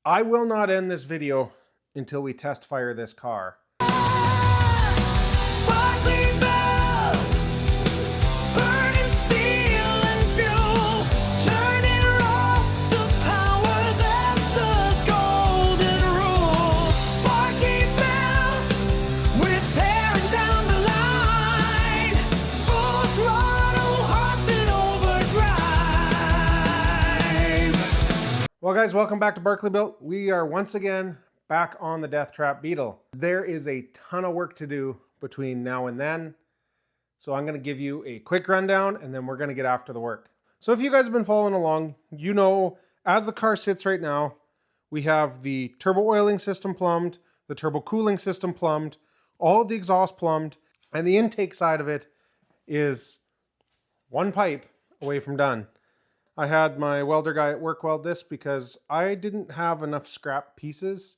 I will not end this video until we test fire this car. Barkley belt, burning steel and fuel, turning rust to power, that's the golden rule. Barkley belt, we're tearing down the line, full throttle, hearts in overdrive. Well guys, welcome back to Barkley Built. We are once again back on the Deathtrap Beetle. There is a ton of work to do between now and then. So I'm going to give you a quick rundown and then we're going to get after the work. So if you guys have been following along, you know, as the car sits right now, we have the turbo oiling system plumbed, the turbo cooling system plumbed, all of the exhaust plumbed, and the intake side of it is one pipe away from done. I had my welder guy at work weld this because I didn't have enough scrap pieces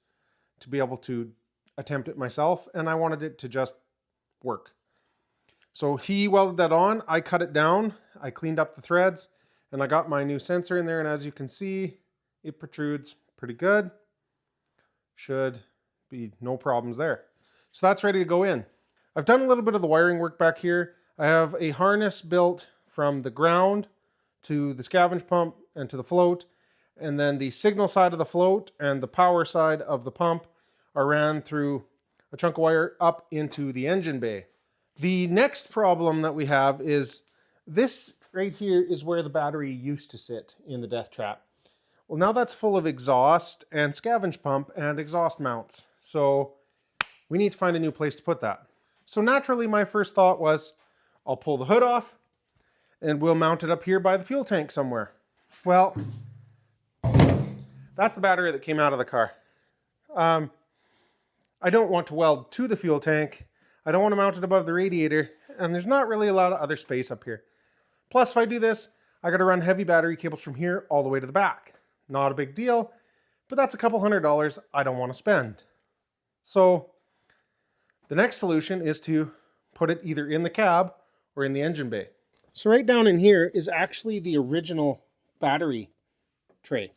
to be able to attempt it myself, and I wanted it to just work. So he welded that on, I cut it down, I cleaned up the threads, and I got my new sensor in there, and as you can see, it protrudes pretty good. Should be no problems there. So that's ready to go in. I've done a little bit of the wiring work back here. I have a harness built from the ground to the scavenge pump and to the float, and then the signal side of the float and the power side of the pump are ran through a chunk of wire up into the engine bay. The next problem that we have is this right here is where the battery used to sit in the Deathtrap. Well, now that's full of exhaust and scavenge pump and exhaust mounts. So we need to find a new place to put that. So naturally, my first thought was I'll pull the hood off and we'll mount it up here by the fuel tank somewhere. Well, that's the battery that came out of the car. I don't want to weld to the fuel tank. I don't want to mount it above the radiator, and there's not really a lot of other space up here. Plus, if I do this, I got to run heavy battery cables from here all the way to the back. Not a big deal, but that's a couple $100 I don't want to spend. So the next solution is to put it either in the cab or in the engine bay. So right down in here is actually the original battery tray.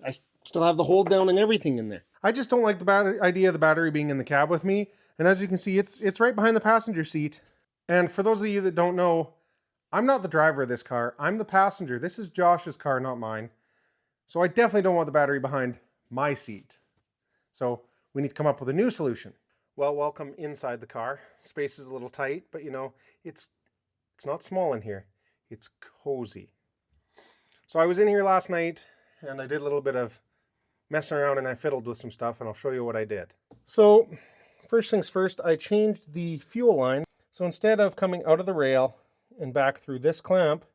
I still have the hold down and everything in there. I just don't like the idea of the battery being in the cab with me. And as you can see, it's right behind the passenger seat. And for those of you that don't know, I'm not the driver of this car. I'm the passenger. This is Josh's car, not mine. So I definitely don't want the battery behind my seat. So we need to come up with a new solution. Well, welcome inside the car. Space is a little tight, but you know, it's not small in here. It's cozy. So I was in here last night and I did a little bit of messing around and I fiddled with some stuff and I'll show you what I did. So first things first, I changed the fuel line. So instead of coming out of the rail and back through this clamp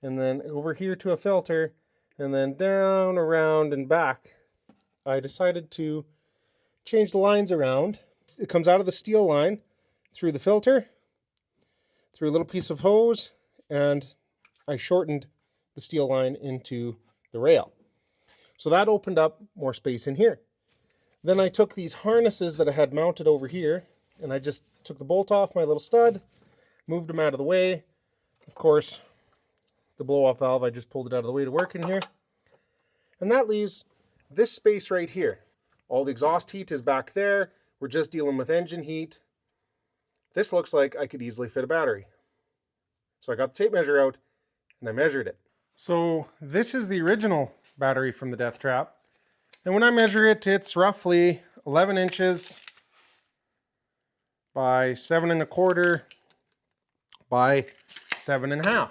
and then over here to a filter and then down, around and back, I decided to change the lines around. It comes out of the steel line through the filter, through a little piece of hose, and I shortened the steel line into the rail. So that opened up more space in here. Then I took these harnesses that I had mounted over here, and I just took the bolt off my little stud, moved them out of the way. Of course, the blow-off valve, I just pulled it out of the way to work in here. And that leaves this space right here. All the exhaust heat is back there. We're just dealing with engine heat. This looks like I could easily fit a battery. So I got the tape measure out and I measured it. So this is the original battery from the Deathtrap. And when I measure it, it's roughly 11 inches by 7 1/4 by 7 1/2.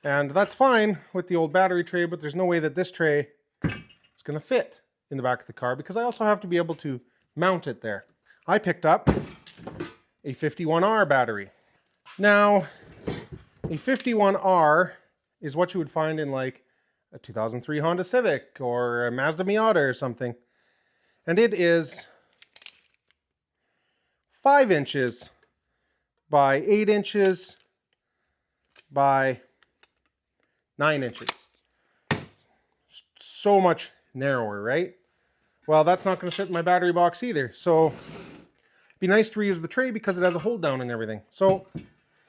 And that's fine with the old battery tray, but there's no way that this tray is going to fit in the back of the car because I also have to be able to mount it there. I picked up a 51R battery. Now, a 51R is what you would find in like a 2003 Honda Civic or a Mazda Miata or something. And it is 5 inches by 8 inches by 9 inches. So much narrower, right? Well, that's not going to fit in my battery box either. So it'd be nice to reuse the tray because it has a hold down and everything. So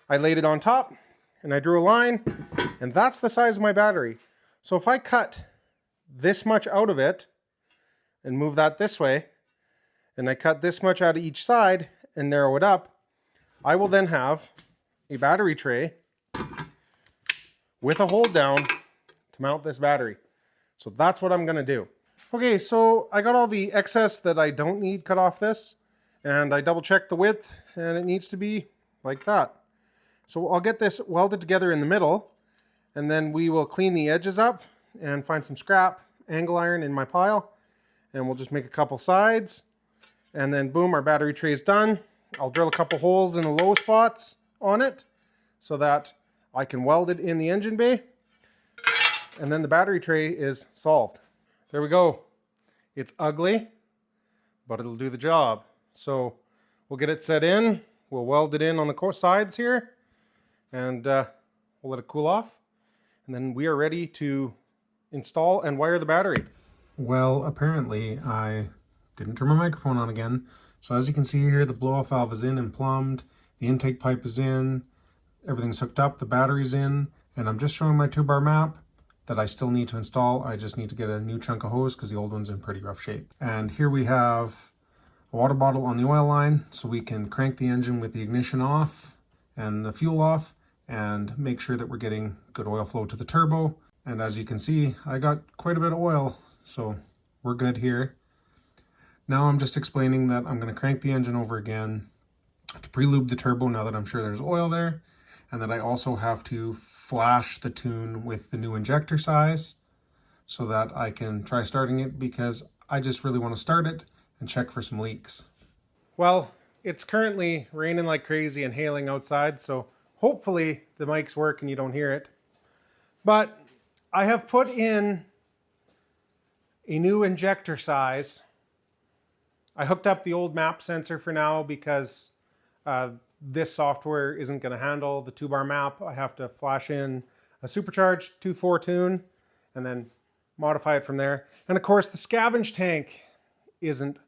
I laid it on top and I drew a line, and that's the size of my battery. So if I cut this much out of it and move that this way, and I cut this much out of each side and narrow it up, I will then have a battery tray with a hold down to mount this battery. So that's what I'm gonna do. Okay, so I got all the excess that I don't need cut off this, and I double checked the width, and it needs to be like that. So I'll get this welded together in the middle, and then we will clean the edges up and find some scrap angle iron in my pile, and we'll just make a couple sides, and then boom, our battery tray is done. I'll drill a couple holes in the low spots on it so that I can weld it in the engine bay, and then the battery tray is solved. There we go. It's ugly, but it'll do the job. So we'll get it set in, we'll weld it in on the sides here, and we'll let it cool off, and then we are ready to install and wire the battery. Well, apparently I didn't turn my microphone on again. So as you can see here, the blow-off valve is in and plumbed, the intake pipe is in, everything's hooked up, the battery's in, and I'm just showing my 2-bar map that I still need to install. I just need to get a new chunk of hose because the old one's in pretty rough shape. And here we have a water bottle on the oil line, so we can crank the engine with the ignition off and the fuel off and make sure that we're getting good oil flow to the turbo. And as you can see, I got quite a bit of oil, so we're good here. Now I'm just explaining that I'm going to crank the engine over again to pre-lube the turbo now that I'm sure there's oil there, and that I also have to flash the tune with the new injector size so that I can try starting it, because I just really want to start it and check for some leaks. Well, it's currently raining like crazy and hailing outside, so hopefully the mics work and you don't hear it. But I have put in a new injector size. I hooked up the old map sensor for now because this software isn't going to handle the 2-bar map. I have to flash in a supercharged 2.4 tune and then modify it from there. And of course the scavenge tank isn't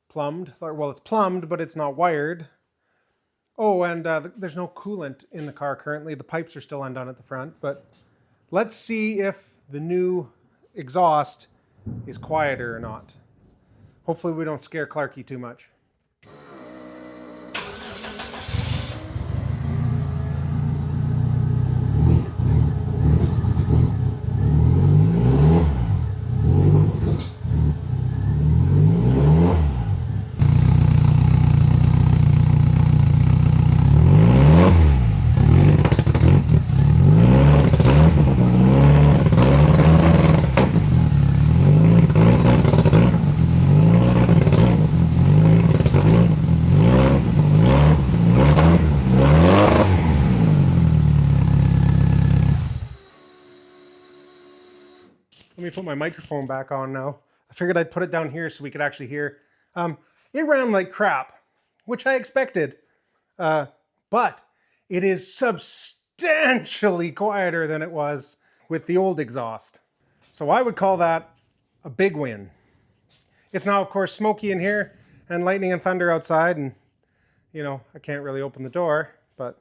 plumbed. Well, it's plumbed, but it's not wired. Oh, and there's no coolant in the car currently. The pipes are still undone at the front, but let's see if the new exhaust is quieter or not. Hopefully we don't scare Clarky too much. Let me put my microphone back on now. I figured I'd put it down here so we could actually hear. It ran like crap, which I expected, but it is substantially quieter than it was with the old exhaust. So I would call that a big win. It's now, of course, smoky in here and lightning and thunder outside, and you know, I can't really open the door, but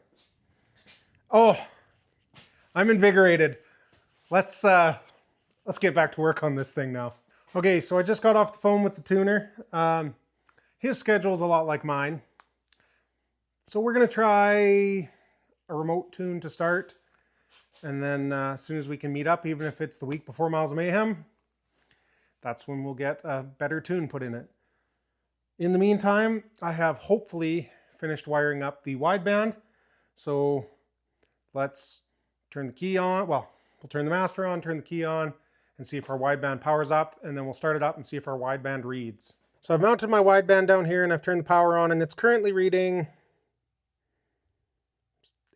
oh, I'm invigorated. Let's get back to work on this thing now. Okay, so I just got off the phone with the tuner. His schedule is a lot like mine. So we're gonna try a remote tune to start. And then as soon as we can meet up, even if it's the week before Miles of Mayhem, that's when we'll get a better tune put in it. In the meantime, I have hopefully finished wiring up the wideband. So let's turn the key on. Well, we'll turn the master on, turn the key on, and see if our wideband powers up, and then we'll start it up and see if our wideband reads. So I've mounted my wideband down here and I've turned the power on, and it's currently reading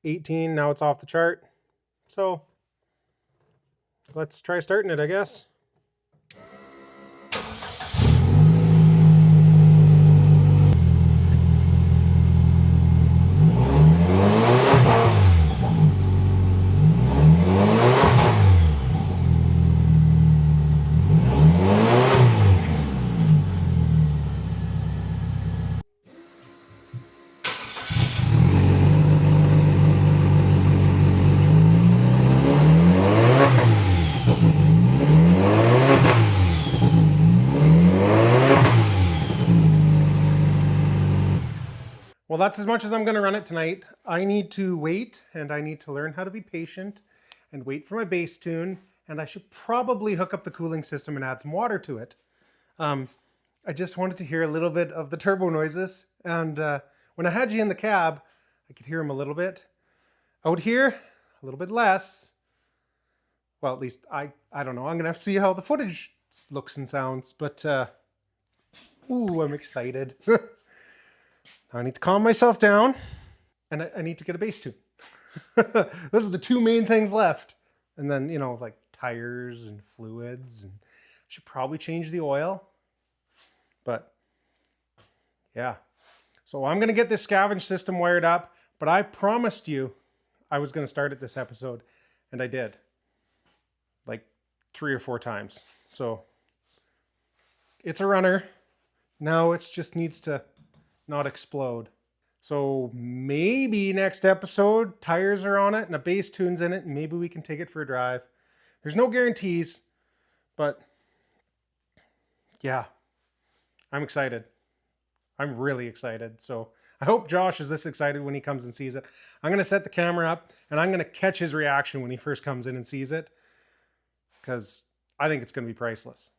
18. Now it's off the chart. So let's try starting it, I guess. Well, that's as much as I'm going to run it tonight. I need to wait, and I need to learn how to be patient and wait for my bass tune, and I should probably hook up the cooling system and add some water to it. I just wanted to hear a little bit of the turbo noises, and when I had you in the cab, I could hear them a little bit. Out here, a little bit less. Well, at least I don't know. I'm going to have to see how the footage looks and sounds, but ooh, I'm excited. I need to calm myself down, and I need to get a bass tune. Those are the two main things left. And then, you know, like tires and fluids, and I should probably change the oil. But yeah, so I'm going to get this scavenge system wired up, but I promised you I was going to start it this episode, and I did. Like 3 or 4 times. So it's a runner. Now it just needs to not explode. So maybe next episode tires are on it and a bass tune's in it, and maybe we can take it for a drive. There's no guarantees, but yeah, I'm excited. I'm really excited. So I hope Josh is this excited when he comes and sees it. I'm going to set the camera up and I'm going to catch his reaction when he first comes in and sees it, because I think it's going to be priceless.